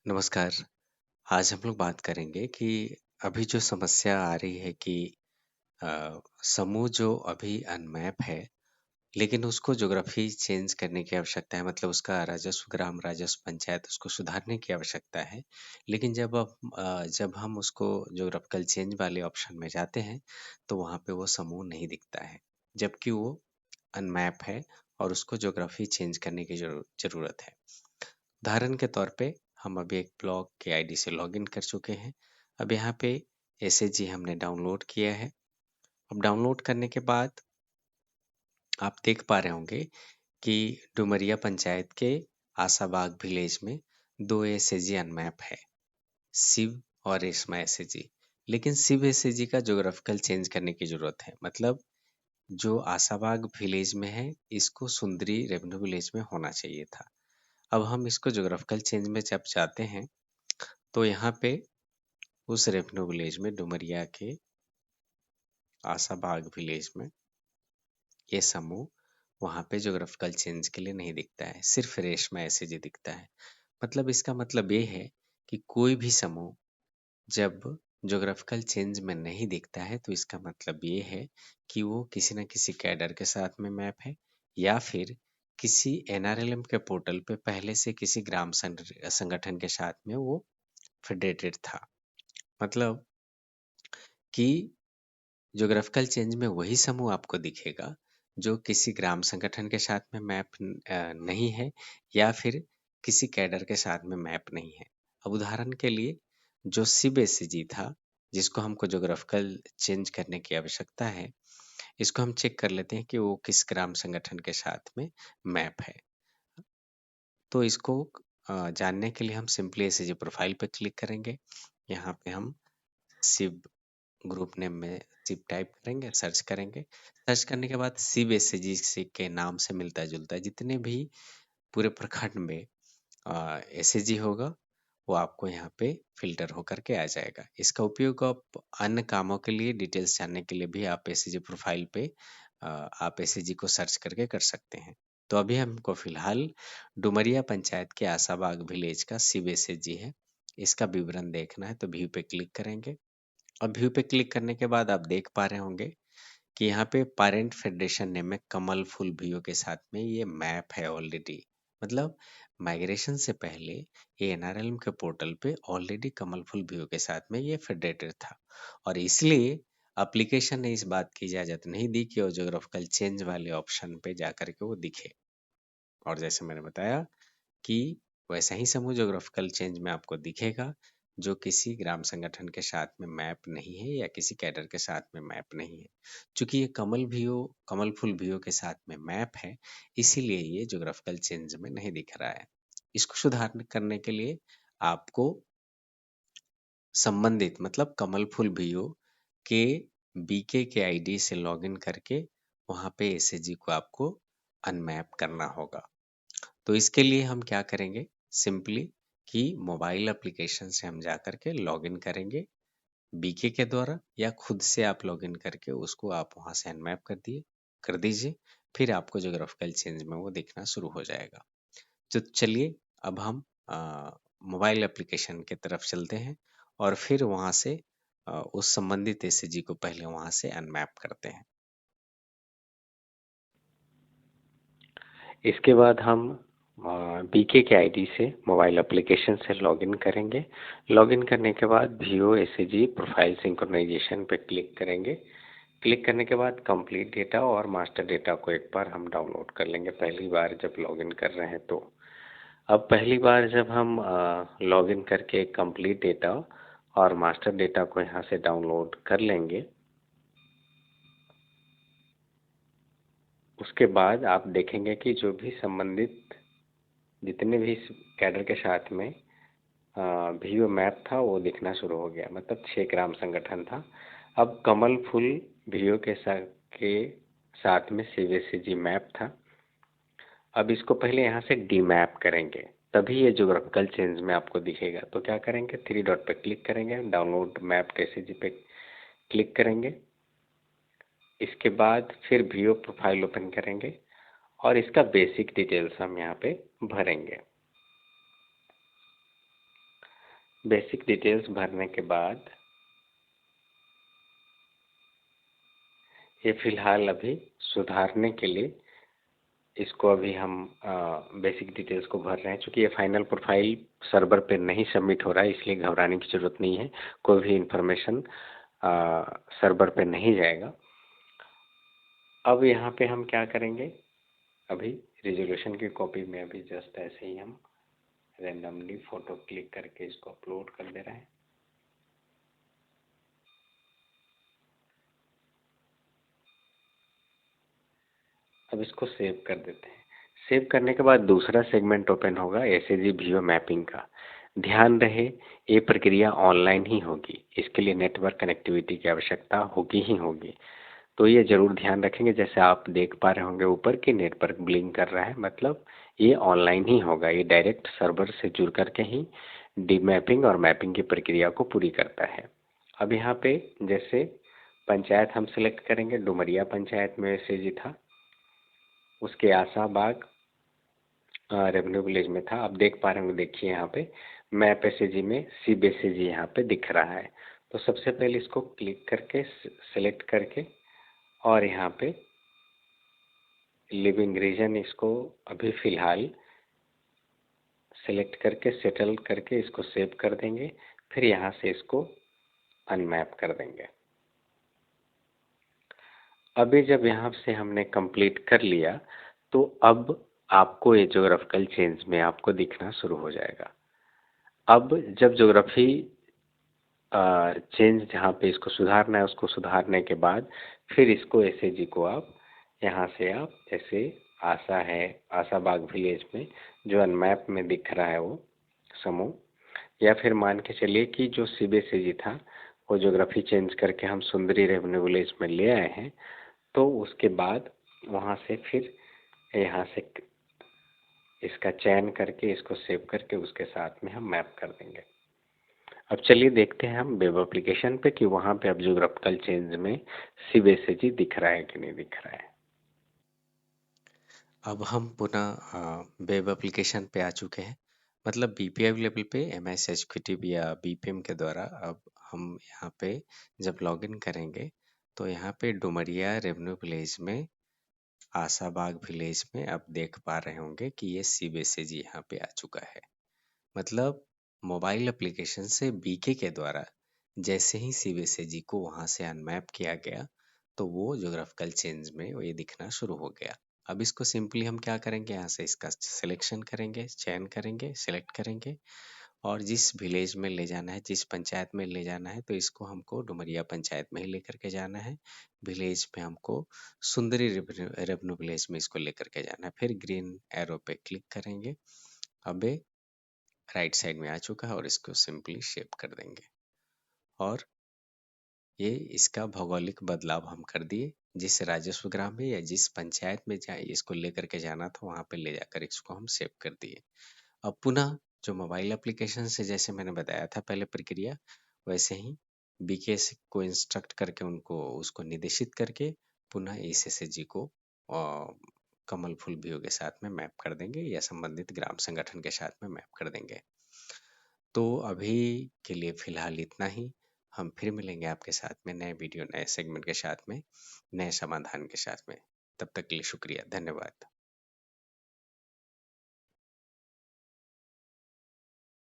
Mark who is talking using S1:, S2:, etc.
S1: नमस्कार। आज हम लोग बात करेंगे कि अभी जो समस्या आ रही है कि समूह जो अभी अनमैप है, लेकिन उसको ज्योग्राफी चेंज करने की आवश्यकता है, मतलब उसका राजस्व, ग्राम राजस्व पंचायत उसको सुधारने की आवश्यकता है। लेकिन जब हम उसको ज्योग्राफिकल चेंज वाले ऑप्शन में जाते हैं, तो वहाँ पे वो समूह नहीं दिखता है, जबकि वो अनमैप है और उसको ज्योग्राफी चेंज करने की ज़रूरत है। उदाहरण के तौर पे हम अभी एक ब्लॉग के आईडी से लॉगिन कर चुके हैं। अब यहाँ पे एसएचजी हमने डाउनलोड किया है। अब डाउनलोड करने के बाद आप देख पा रहे होंगे कि डुमरिया पंचायत के आशाबाग विलेज में 2 एसएचजी अनमैप है, शिव और रेशमा एसएचजी। लेकिन शिव एसएचजी का ज्योग्राफिकल चेंज करने की ज़रूरत है। मतलब जो आशाबाग विलेज में है, इसको सुंदरी रेवेन्यू विलेज में होना चाहिए था। अब हम इसको ज्योग्राफिकल चेंज में जब जाते हैं, तो यहाँ पे उस रेवेन्यू विलेज में डुमरिया के आशाबाग विलेज में ये समूह वहाँ पे ज्योग्राफिकल चेंज के लिए नहीं दिखता है, सिर्फ रेशमा एसएचजी दिखता है। मतलब इसका मतलब ये है कि कोई भी समूह जब ज्योग्राफिकल चेंज में नहीं दिखता है, तो इसका मतलब ये है कि वो किसी न किसी कैडर के साथ में मैप है, या फिर किसी एनआरएलएम के पोर्टल पे पहले से किसी ग्राम संगठन के साथ में वो फेडरेटेड था। मतलब कि ज्योग्राफिकल चेंज में वही समूह आपको दिखेगा जो किसी ग्राम संगठन के साथ में नहीं है, या फिर किसी कैडर के साथ में मैप नहीं है। अब उदाहरण के लिए जो सीबीएसई था, जिसको हमको ज्योग्राफिकल चेंज करने की आवश्यकता है, इसको हम चेक कर लेते हैं कि वो किस ग्राम संगठन के साथ में मैप है। तो इसको जानने के लिए हम सिंपली एसएचजी प्रोफाइल पे क्लिक करेंगे। यहाँ पे हम शिव ग्रुप नेम में शिव टाइप करेंगे, सर्च करेंगे। सर्च करने के बाद शिव एसएचजी के नाम से मिलता जुलता है जितने भी पूरे प्रखंड में एसएचजी होगा, वो आपको यहाँ पे फिल्टर होकर के आ जाएगा। इसका उपयोग आप अन्य कामों के लिए, डिटेल्स जानने के लिए भी आप एसएचजी प्रोफाइल पे आप एसएचजी को सर्च करके कर सकते हैं। तो अभी हमको फिलहाल डुमरिया पंचायत के आशाबाग विलेज का शिव एसएचजी है, इसका विवरण देखना है, तो व्यू पे क्लिक करेंगे। अब व्यू पे क्लिक करने के बाद आप देख पा रहे होंगे कि यहाँ पे पेरेंट फेडरेशन नेम में कमल फूल वीओ के साथ में ये मैप है ऑलरेडी। मतलब माइग्रेशन से पहले ये एनआरएलएम के पोर्टल पे ऑलरेडी कमल फूल वीओ के साथ में ये फेडरेटेड था, और इसलिए एप्लीकेशन ने इस बात की इजाजत नहीं दी कि वो ज्योग्राफिकल चेंज वाले ऑप्शन पे जाकर के वो दिखे। और जैसे मैंने बताया कि वैसा ही समूह ज्योग्राफिकल चेंज में आपको दिखेगा जो किसी ग्राम संगठन के साथ में मैप नहीं है, या किसी कैडर के साथ में मैप नहीं है। चूंकि ये कमल फूल वीओ के साथ में मैप है, इसीलिए ये ज्योग्राफिकल चेंज में नहीं दिख रहा है। इसको सुधार करने के लिए आपको संबंधित, मतलब कमल फूल वीओ के बीके के आईडी से लॉगिन करके वहां पे एसएचजी को आपको अनमैप करना होगा। तो इसके लिए हम क्या करेंगे, सिंपली कि मोबाइल एप्लीकेशन से हम जा करके लॉगिन करेंगे बीके के द्वारा, या खुद से आप लॉगिन करके उसको आप वहां से अनमैप कर दीजिए। फिर आपको ज्योग्राफिकल चेंज में वो दिखना शुरू हो जाएगा। तो चलिए अब हम मोबाइल एप्लीकेशन की तरफ चलते हैं, और फिर वहां से उस संबंधित एसएचजी को पहले वहां से अनमैप करते हैं।
S2: इसके बाद हम बीके के आईडी से मोबाइल एप्लीकेशन से लॉगिन करेंगे। लॉगिन करने के बाद वीओ एसएचजी प्रोफाइल सिंक्रोनाइजेशन पे क्लिक करेंगे। क्लिक करने के बाद कंप्लीट डेटा और मास्टर डेटा को एक बार हम डाउनलोड कर लेंगे, पहली बार जब लॉगिन कर रहे हैं तो। अब पहली बार जब हम लॉगिन करके कंप्लीट डेटा और मास्टर डेटा को यहाँ से डाउनलोड कर लेंगे, उसके बाद आप देखेंगे कि जो भी संबंधित जितने भी कैडर के साथ में वीओ मैप था वो दिखना शुरू हो गया। मतलब 6 ग्राम संगठन था। अब कमल फूल वीओ के साथ में सीवीएसजी मैप था। अब इसको पहले यहाँ से डीमैप करेंगे, तभी ये ज्योग्राफिकल चेंज में आपको दिखेगा। तो क्या करेंगे, 3 डॉट पे क्लिक करेंगे, डाउनलोड मैप एसएचजी पे क्लिक करेंगे। इसके बाद फिर वीओ प्रोफाइल ओपन करेंगे और इसका बेसिक डिटेल्स हम यहाँ पे भरेंगे। बेसिक डिटेल्स भरने के बाद ये फिलहाल अभी सुधारने के लिए इसको अभी हम बेसिक डिटेल्स को भर रहे हैं। चूँकि ये फाइनल प्रोफाइल सर्वर पे नहीं सबमिट हो रहा है, इसलिए घबराने की ज़रूरत नहीं है। कोई भी इंफॉर्मेशन सर्वर पे नहीं जाएगा। अब यहाँ पे हम क्या करेंगे, अभी रिजोल्यूशन की कॉपी में अभी जस्ट ऐसे ही हम रैंडमली फ़ोटो क्लिक करके इसको अपलोड कर दे रहे हैं। अब इसको सेव कर देते हैं। सेव करने के बाद दूसरा सेगमेंट ओपन होगा एसएजी वीडियो मैपिंग का। ध्यान रहे ये प्रक्रिया ऑनलाइन ही होगी, इसके लिए नेटवर्क कनेक्टिविटी की आवश्यकता होगी ही होगी। तो ये ज़रूर ध्यान रखेंगे। जैसे आप देख पा रहे होंगे ऊपर कि नेटवर्क ब्लिंक कर रहा है, मतलब ये ऑनलाइन ही होगा। ये डायरेक्ट सर्वर से जुड़ करके ही डीमैपिंग और मैपिंग की प्रक्रिया को पूरी करता है। अब यहाँ पे जैसे पंचायत हम सिलेक्ट करेंगे, डुमरिया पंचायत में एसएजी था, उसके आशाबाग रेवेन्यू विलेज में था। आप देख पा रहे होंगे, देखिए यहाँ पे मैप एसएजी में सिब एसएजी यहाँ पे दिख रहा है। तो सबसे पहले इसको क्लिक करके सेलेक्ट करके और यहाँ पे लिविंग रीजन इसको अभी फ़िलहाल सेलेक्ट करके सेटल करके इसको सेव कर देंगे। फिर यहाँ से इसको अनमैप कर देंगे। अभी जब यहाँ से हमने कंप्लीट कर लिया तो अब आपको ये ज्योग्राफिकल चेंज में आपको दिखना शुरू हो जाएगा। अब जब ज्योग्राफी चेंज जहाँ पे इसको सुधारना है, उसको सुधारने के बाद फिर इसको एसएजी को आप यहाँ से आप जैसे आशा है, आशाबाग विलेज में जो अनमैप में दिख रहा है वो समूह, या फिर मान के चलिए कि जो सिब एसएजी था वो ज्योग्राफी चेंज करके हम सुंदरी रेवेन्यू विलेज में ले आए हैं। तो उसके बाद वहाँ से फिर यहाँ से इसका चयन करके इसको सेव करके उसके साथ में हम मैप कर देंगे। अब चलिए देखते हैं हम वेब एप्लीकेशन पे कि वहाँ पे अब ज्योग्राफिकल चेंज में सिब एसएजी दिख रहा है कि नहीं दिख रहा है।
S1: अब हम पुनः वेब एप्लीकेशन पे आ चुके हैं। मतलब बीपीआई लेवल पे एमएस एग्जीक्यूटिव या बीपीएम के द्वारा अब हम यहाँ पे जब लॉगिन करेंगे तो यहाँ पे डुमरिया रेवेन्यू विलेज में आशाबाग विलेज में अब देख पा रहे होंगे कि ये सीबीएसई यहाँ पे आ चुका है। मतलब मोबाइल एप्लीकेशन से बीके के द्वारा जैसे ही सीबीएसई को वहाँ से अनमैप किया गया तो वो ज्योग्राफिकल चेंज में ये दिखना शुरू हो गया। अब इसको सिंपली हम क्या करेंगे, यहाँ से इसका सिलेक्शन करेंगे, चयन करेंगे, सिलेक्ट करेंगे और जिस विलेज में ले जाना है, जिस पंचायत में ले जाना है, तो इसको हमको डुमरिया पंचायत में ही लेकर के जाना है। विलेज में हमको सुंदरी रेवेन्यू विलेज में इसको लेकर के जाना है। फिर ग्रीन एरो पे क्लिक करेंगे। अब ये राइट साइड में आ चुका है और इसको सिंपली शेप कर देंगे और ये इसका भौगोलिक बदलाव हम कर दिए। जिस राजस्व ग्राम में या जिस पंचायत में जाए इसको लेकर के जाना था वहां पे ले जाकर इसको हम सेव कर दिए। अब पुनः जो मोबाइल एप्लीकेशन से जैसे मैंने बताया था पहले प्रक्रिया, वैसे ही बीकेएस को इंस्ट्रक्ट करके उनको उसको निर्देशित करके पुनः एसएसजी को कमल फूल व्यू के साथ में मैप कर देंगे या संबंधित ग्राम संगठन के साथ में मैप कर देंगे। तो अभी के लिए फिलहाल इतना ही। हम फिर मिलेंगे आपके साथ में नए वीडियो, नए सेगमेंट के साथ में, नए समाधान के साथ में। तब तक के लिए शुक्रिया, धन्यवाद।